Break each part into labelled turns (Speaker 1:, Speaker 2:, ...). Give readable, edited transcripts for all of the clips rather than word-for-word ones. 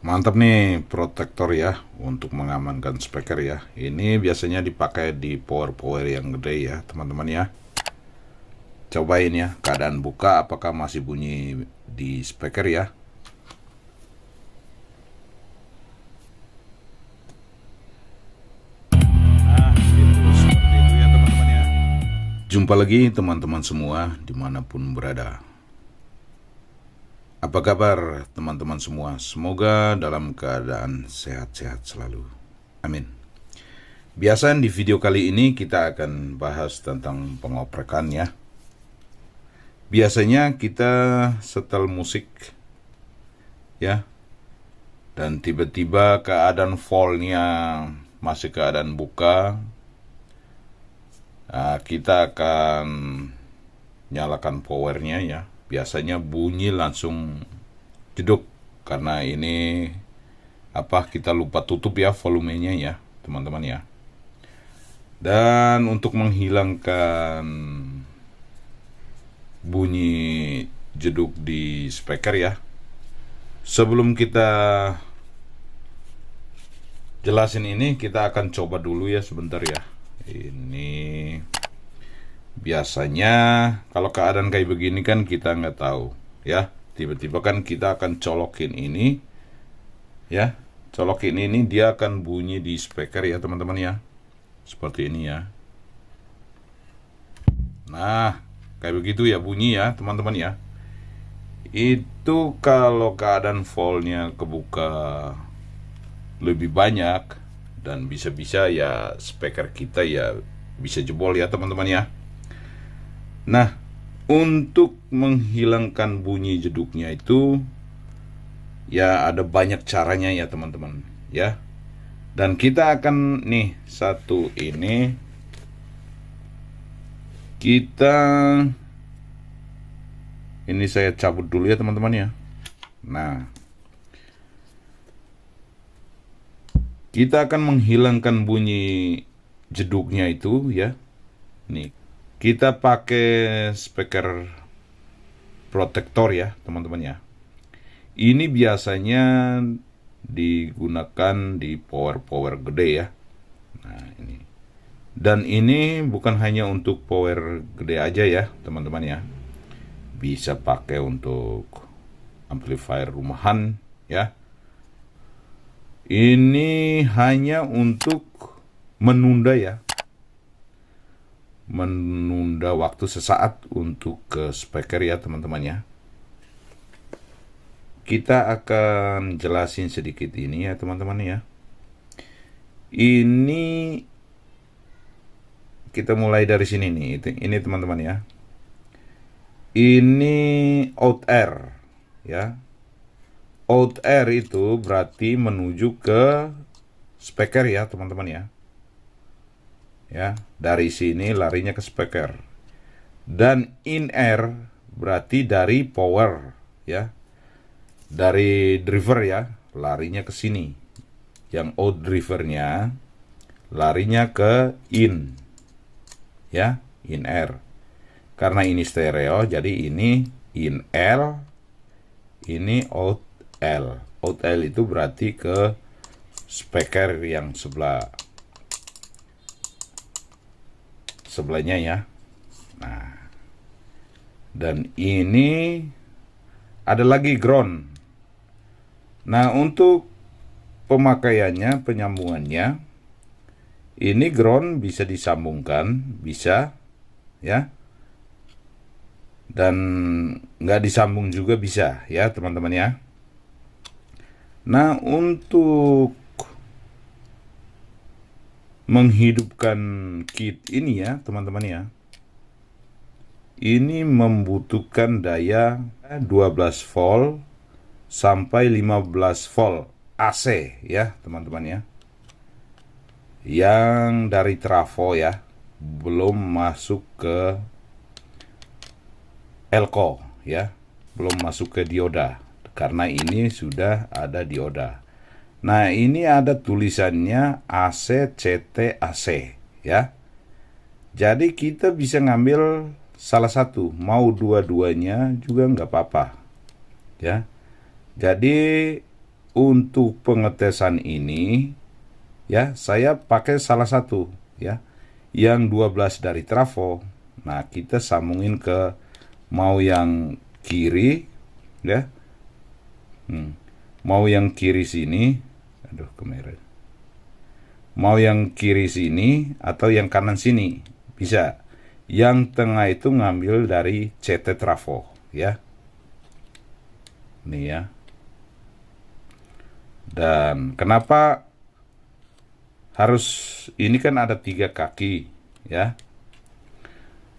Speaker 1: Mantap nih protektor ya untuk mengamankan speaker ya. Ini biasanya dipakai di power yang gede ya teman-teman ya. Cobain ya keadaan buka apakah masih bunyi di speaker ya. Nah itu seperti itu ya teman-teman ya. Jumpa lagi teman-teman semua dimanapun berada. Apa kabar teman-teman semua? Semoga dalam keadaan sehat-sehat selalu. Amin. Biasa di video kali ini kita akan bahas tentang pengoprekan ya. Biasanya kita setel musik ya, dan tiba-tiba keadaan fallnya masih keadaan buka. Nah, kita akan nyalakan powernya ya. Biasanya bunyi langsung jeduk karena ini kita lupa tutup ya volumenya ya teman-teman ya. Dan untuk menghilangkan bunyi jeduk di speaker ya, sebelum kita jelasin ini, kita akan coba dulu ya sebentar ya. Ini biasanya kalau keadaan kayak begini kan kita nggak tahu ya. Tiba-tiba kan kita akan colokin ini ya. Colokin ini dia akan bunyi di speaker ya teman-teman ya. Seperti ini ya. Nah, kayak begitu ya bunyi ya teman-teman ya. Itu kalau keadaan fallnya kebuka lebih banyak, dan bisa-bisa ya speaker kita ya bisa jebol ya teman-teman ya. Nah, untuk menghilangkan bunyi jeduknya itu ya ada banyak caranya ya teman-teman ya. Dan kita akan nih satu ini saya cabut dulu ya teman-teman ya. Nah, kita akan menghilangkan bunyi jeduknya itu ya. Nih, kita pakai speaker protektor ya teman-teman ya. Ini biasanya digunakan di power gede ya. Nah, ini. Dan ini bukan hanya untuk power gede aja ya teman-teman ya. Bisa pakai untuk amplifier rumahan ya. Ini hanya untuk menunda ya. Menunda waktu sesaat untuk ke speaker ya teman-teman ya. Kita akan jelasin sedikit ini ya teman-teman ya. Ini kita mulai dari sini nih. Ini teman-teman ya. Ini out air ya. Out air itu berarti menuju ke speaker ya teman-teman ya. Ya, dari sini larinya ke speaker. Dan in air berarti dari power ya. Dari driver ya, larinya ke sini. Yang out drivernya larinya ke in. Ya, in air. Karena ini stereo, jadi ini in L, ini out L. Out L itu berarti ke speaker yang sebelahnya ya. Nah, dan ini ada lagi ground. Nah, untuk pemakaiannya, penyambungannya, ini ground bisa disambungkan, bisa ya. Dan nggak disambung juga bisa ya teman-teman ya. Nah, untuk menghidupkan kit ini ya teman-teman ya, ini membutuhkan daya 12 volt sampai 15 volt AC ya teman-teman ya. Yang dari trafo ya, belum masuk ke elko ya, belum masuk ke dioda, karena ini sudah ada dioda. Nah, ini ada tulisannya AC, CT, AC ya. Jadi kita bisa ngambil salah satu, mau dua-duanya juga nggak apa-apa ya. Jadi untuk pengetesan ini ya saya pakai salah satu ya, yang 12 dari trafo. Nah, kita sambungin ke mau yang kiri ya. Mau yang kiri sini. Aduh, kamera. Mau yang kiri sini atau yang kanan sini bisa. Yang tengah itu ngambil dari CT trafo ya. Nih ya. Dan kenapa harus ini, kan ada 3 kaki ya.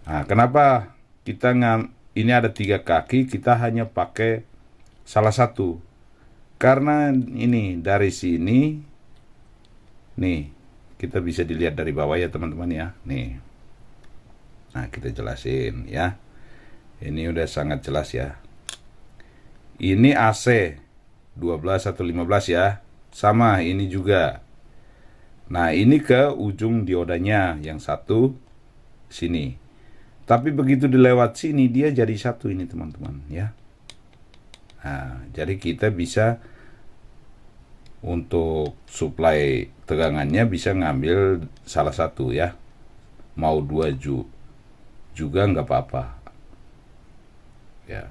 Speaker 1: Nah, kenapa kita ini ada 3 kaki, kita hanya pakai salah satu? Karena ini dari sini nih, kita bisa dilihat dari bawah ya teman-teman ya. Nih. Nah, kita jelasin ya. Ini udah sangat jelas ya. Ini AC 12 atau 15 ya. Sama ini juga. Nah, ini ke ujung diodanya yang satu sini. Tapi begitu dilewat sini dia jadi satu ini teman-teman ya. Nah, jadi kita bisa untuk suplai tegangannya bisa ngambil salah satu ya. Mau 2 juga nggak apa-apa ya.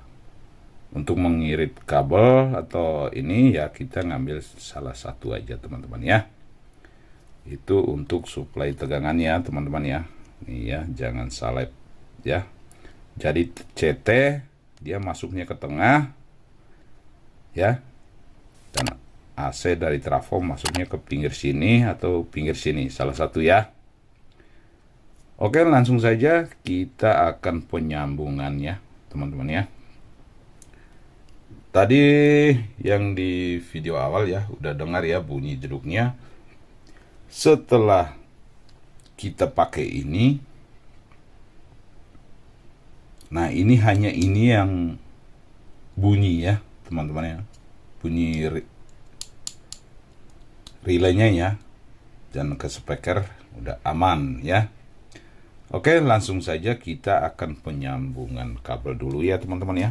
Speaker 1: Untuk mengirit kabel atau ini ya kita ngambil salah satu aja teman-teman ya. Itu untuk suplai tegangannya teman-teman ya. Nih ya, jangan salah ya. Jadi CT dia masuknya ke tengah ya, dan AC dari trafo masuknya ke pinggir sini atau pinggir sini, salah satu ya. Oke, langsung saja kita akan penyambungannya teman-teman ya. Tadi yang di video awal ya udah dengar ya bunyi jeduknya. Setelah kita pakai ini, nah ini hanya ini yang bunyi ya teman-teman ya, bunyi relaynya ya, dan ke speaker udah aman ya. Oke, langsung saja kita akan penyambungan kabel dulu ya teman-teman ya.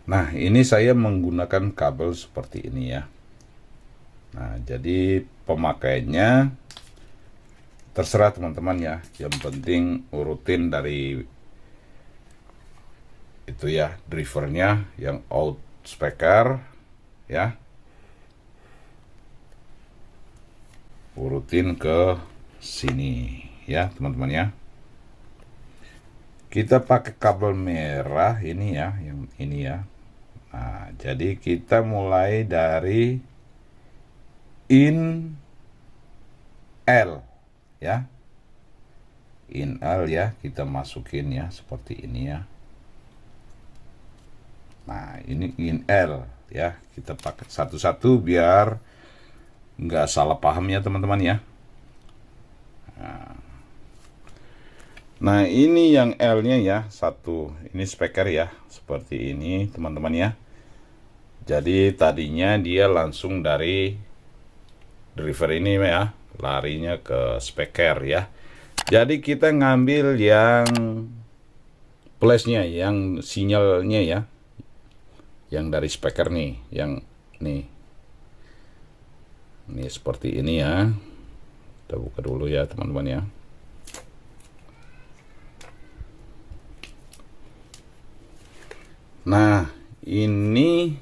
Speaker 1: Nah, ini saya menggunakan kabel seperti ini ya. Nah, jadi pemakaiannya terserah teman-teman ya. Yang penting urutin dari itu ya, drivernya yang out speaker ya. Urutin ke sini ya teman-teman ya. Kita pakai kabel merah ini ya, yang ini ya. Nah, jadi kita mulai dari in L ya. In L ya, kita masukin ya seperti ini ya. Nah, ini in L ya. Kita pakai satu-satu biar nggak salah paham ya teman-teman ya. Nah, ini yang L-nya ya, satu. Ini speaker ya, seperti ini teman-teman ya. Jadi tadinya dia langsung dari driver ini ya, larinya ke speaker ya. Jadi kita ngambil yang flashnya, yang sinyalnya ya, yang dari speaker nih, yang nih. Ini seperti ini ya. Kita buka dulu ya teman-teman ya. Nah, ini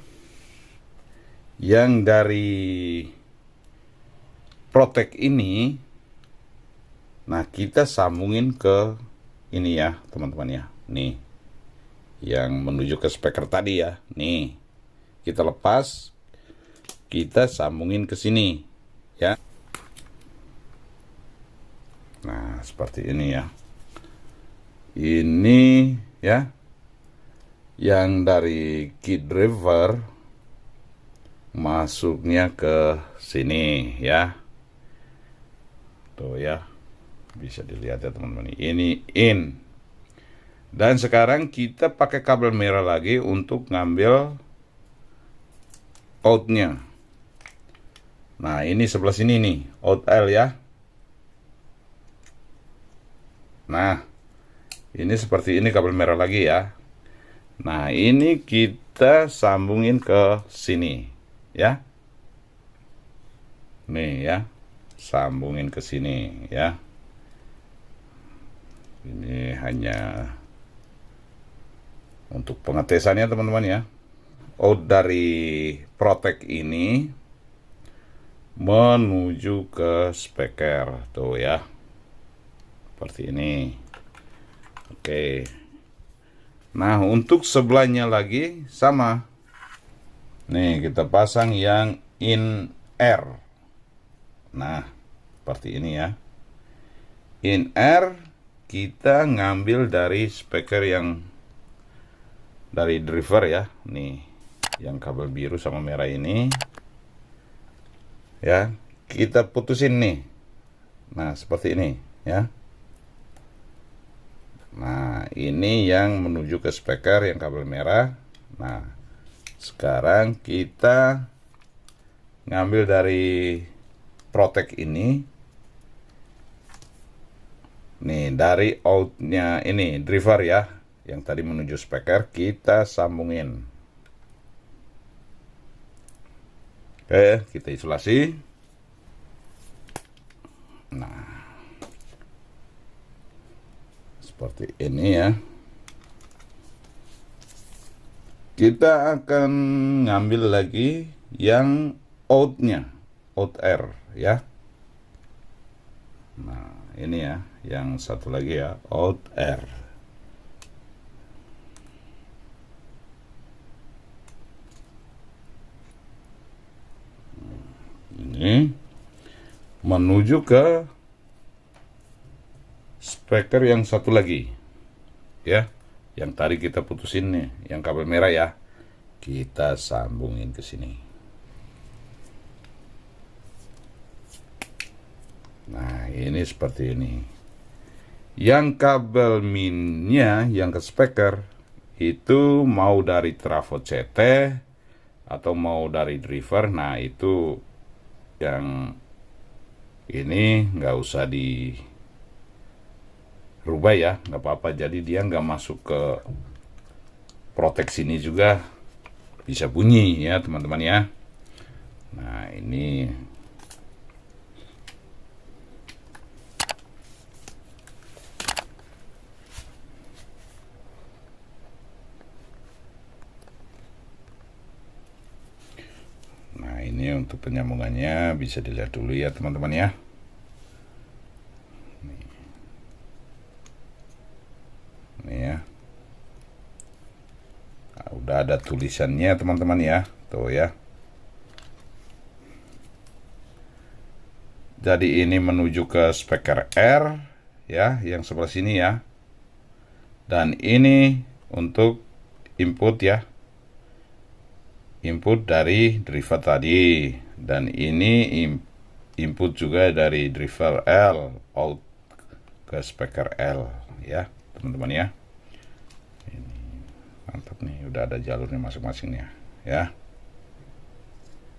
Speaker 1: yang dari Protek ini. Nah, kita sambungin ke ini ya, teman-teman ya. Nih. Yang menuju ke speaker tadi ya. Nih. Kita lepas. Kita sambungin ke sini ya. Nah, seperti ini ya. Ini ya. Yang dari key driver masuknya ke sini ya. Tuh ya, bisa dilihat ya teman-teman. Ini in. Dan sekarang kita pakai kabel merah lagi untuk ngambil outnya. Nah, ini sebelah sini nih, out L ya. Nah, ini seperti ini kabel merah lagi ya. Nah, ini kita sambungin ke sini ya. Nih ya, sambungin ke sini ya. Ini hanya untuk pengetesannya teman-teman ya. Out dari Protek ini menuju ke speaker tuh ya, seperti ini. Oke, nah untuk sebelahnya lagi sama. Nih kita pasang yang in air. Nah seperti ini ya. In air kita ngambil dari speaker yang dari driver ya, nih yang kabel biru sama merah ini ya, kita putusin nih. Nah seperti ini ya. Nah ini yang menuju ke speaker yang kabel merah. Nah sekarang kita ngambil dari Protek ini nih, dari outnya ini driver ya, yang tadi menuju speaker, kita sambungin. Oke, kita isolasi. Nah seperti ini ya. Kita akan ngambil lagi yang outnya, out air ya. Nah ini ya, yang satu lagi ya, out air. Ini menuju ke speaker yang satu lagi ya, yang tadi kita putusin nih, yang kabel merah ya, kita sambungin ke sini. Nah ini seperti ini. Yang kabel minnya yang ke speaker itu mau dari trafo CT atau mau dari driver, nah itu yang ini nggak usah dirubah ya, nggak apa-apa. Jadi dia nggak masuk ke Protek sini juga bisa bunyi ya teman-teman ya. Nah ini ini untuk penyambungannya bisa dilihat dulu ya teman-teman ya. Ini ya. Nah, udah ada tulisannya teman-teman ya, tuh ya. Jadi ini menuju ke speaker R ya, yang sebelah sini ya. Dan ini untuk input ya, input dari driver tadi, dan ini input juga dari driver L out ke speaker L ya teman-teman ya. Ini mantap nih, udah ada jalurnya masing-masingnya ya.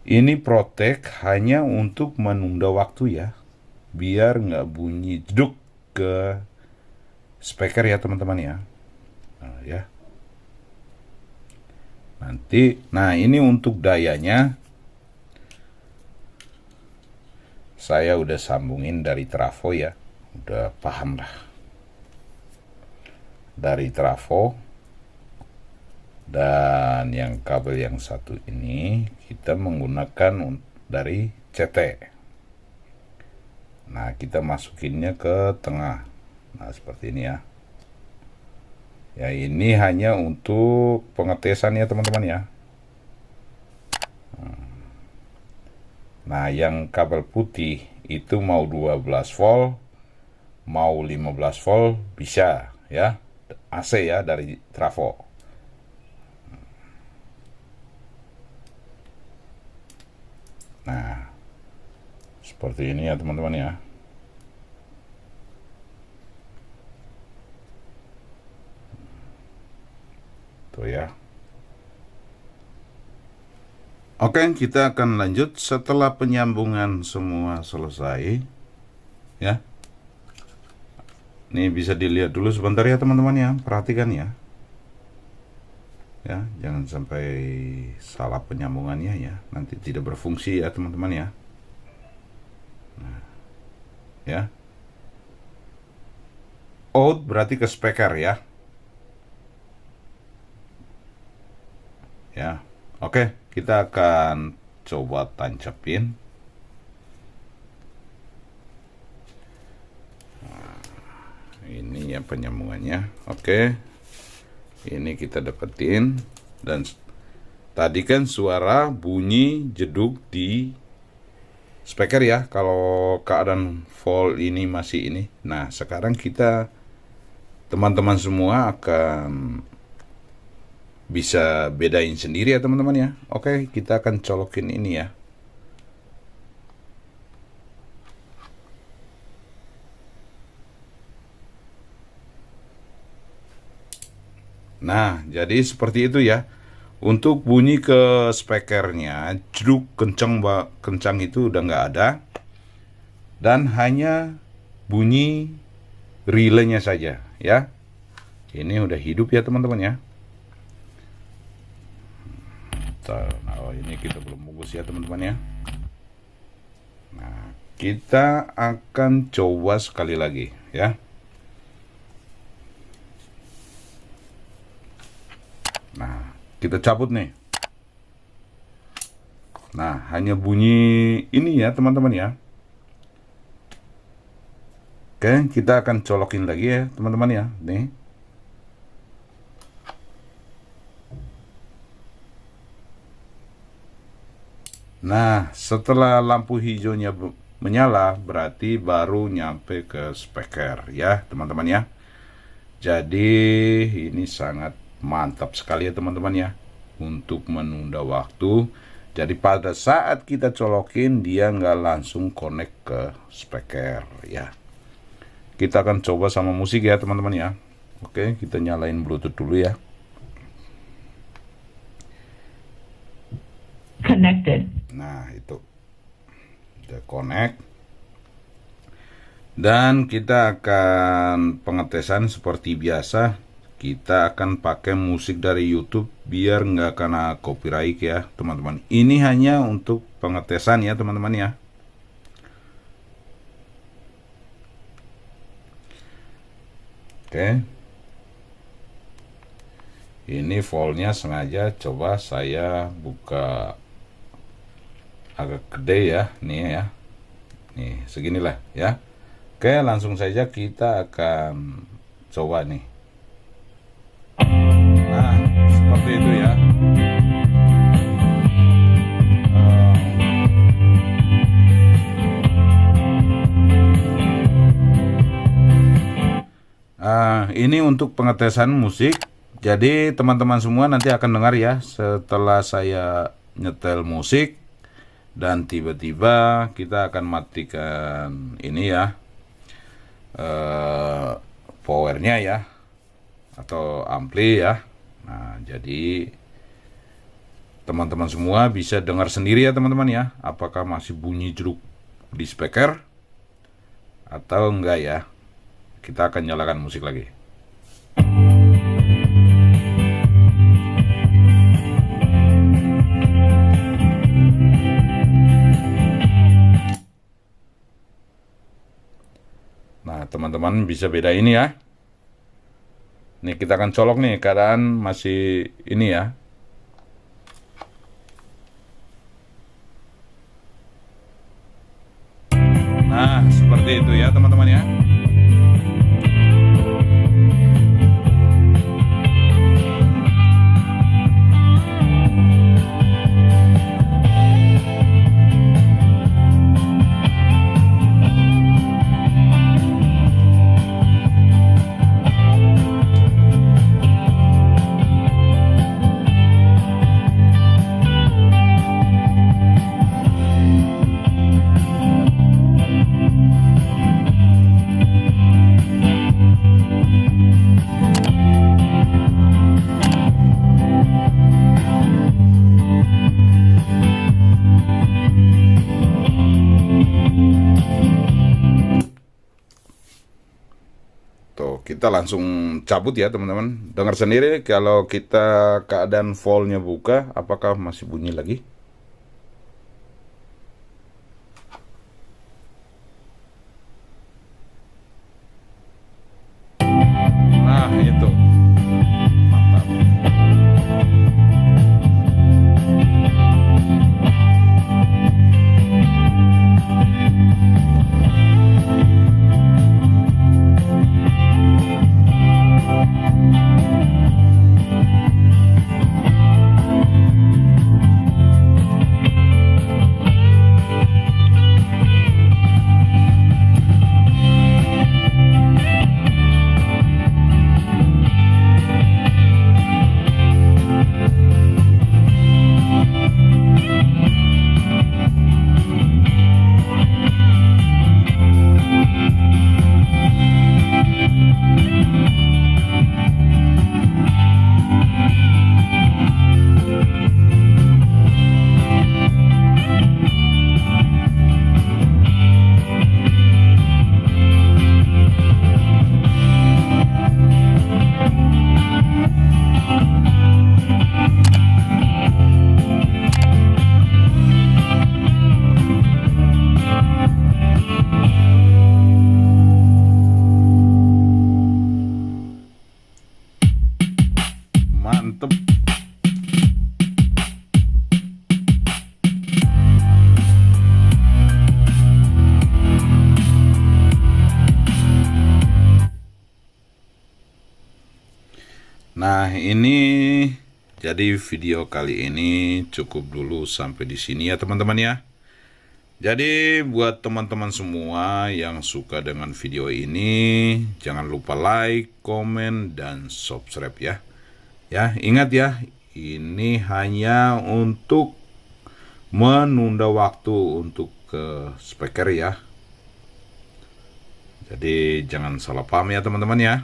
Speaker 1: Ini Protek hanya untuk menunda waktu ya, biar nggak bunyi jeduk ke speaker ya teman-teman ya. Nah, ya nanti, nah ini untuk dayanya saya udah sambungin dari trafo ya, udah paham lah dari trafo. Dan yang kabel yang satu ini kita menggunakan dari CT. Nah kita masukinnya ke tengah, nah seperti ini ya. Ya ini hanya untuk pengetesan ya teman-teman ya. Nah yang kabel putih itu mau 12 volt, mau 15 volt bisa ya, AC ya dari trafo. Nah seperti ini ya teman-teman ya. Tuh ya. Oke, kita akan lanjut setelah penyambungan semua selesai ya. Ini bisa dilihat dulu sebentar ya teman-teman ya, perhatikan ya. ya, jangan sampai salah penyambungannya ya, nanti tidak berfungsi ya teman-teman ya. Nah, ya, out berarti ke speaker ya. Ya, oke, kita akan coba tancapin. Nah, ini ya penyambungannya. Oke, ini kita dapetin. Dan tadi kan suara bunyi jeduk di speaker ya, kalau keadaan full ini masih ini. Nah, sekarang kita teman-teman semua akan bisa bedain sendiri ya teman-teman ya. Oke, kita akan colokin ini ya. Nah, jadi seperti itu ya. Untuk bunyi ke speakernya, jeduk kencang itu udah nggak ada. Dan hanya bunyi relaynya saja ya. Ini udah hidup ya teman-teman ya. Nah, ini kita belum bungkus ya teman-teman ya. Nah, kita akan coba sekali lagi ya. Nah, kita cabut nih. Nah, hanya bunyi ini ya teman-teman ya. Oke, kita akan colokin lagi ya teman-teman ya. Nih. Nah, setelah lampu hijaunya menyala, berarti baru nyampe ke speaker ya teman-teman ya. Jadi ini sangat mantap sekali ya teman-teman ya, untuk menunda waktu. Jadi pada saat kita colokin, dia nggak langsung connect ke speaker ya. Kita akan coba sama musik ya teman-teman ya. Oke, kita nyalain Bluetooth dulu ya.
Speaker 2: Connected.
Speaker 1: Nah, itu udah connect. Dan kita akan pengetesan seperti biasa. Kita akan pakai musik dari YouTube biar nggak kena copyright ya teman-teman. Ini hanya untuk pengetesan ya teman-teman ya. Oke. Ini voltnya sengaja coba saya buka agak gede ya, nih ya. Nih, seginilah ya. Oke, langsung saja kita akan coba nih. Nah, seperti itu ya. Ini untuk pengetesan musik. Jadi teman-teman semua nanti akan dengar ya setelah saya nyetel musik. Dan tiba-tiba kita akan matikan ini ya, powernya ya, atau ampli ya. Nah, jadi teman-teman semua bisa dengar sendiri ya teman-teman ya, apakah masih bunyi jeruk di speaker atau enggak ya. Kita akan nyalakan musik lagi. Nah, teman-teman bisa beda ini ya. Nih, kita akan colok nih, keadaan masih ini ya. Nah, seperti itu ya teman-teman ya. kita langsung cabut ya teman-teman. Dengar sendiri kalau kita keadaan voltnya buka, apakah masih bunyi lagi? Nah, itu. Mantap. Mantep. Nah, ini jadi video kali ini cukup dulu sampai di sini ya teman-teman ya. Jadi buat teman-teman semua yang suka dengan video ini, jangan lupa like, komen, dan subscribe ya. Ya, ingat ya, ini hanya untuk menunda waktu untuk ke speaker ya. Jadi jangan salah paham ya teman-teman ya.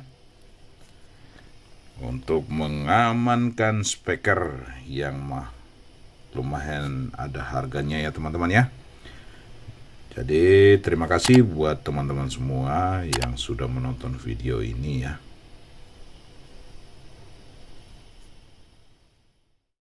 Speaker 1: Untuk mengamankan speaker yang lumayan ada harganya ya teman-teman ya. Jadi terima kasih buat teman-teman semua yang sudah menonton video ini ya.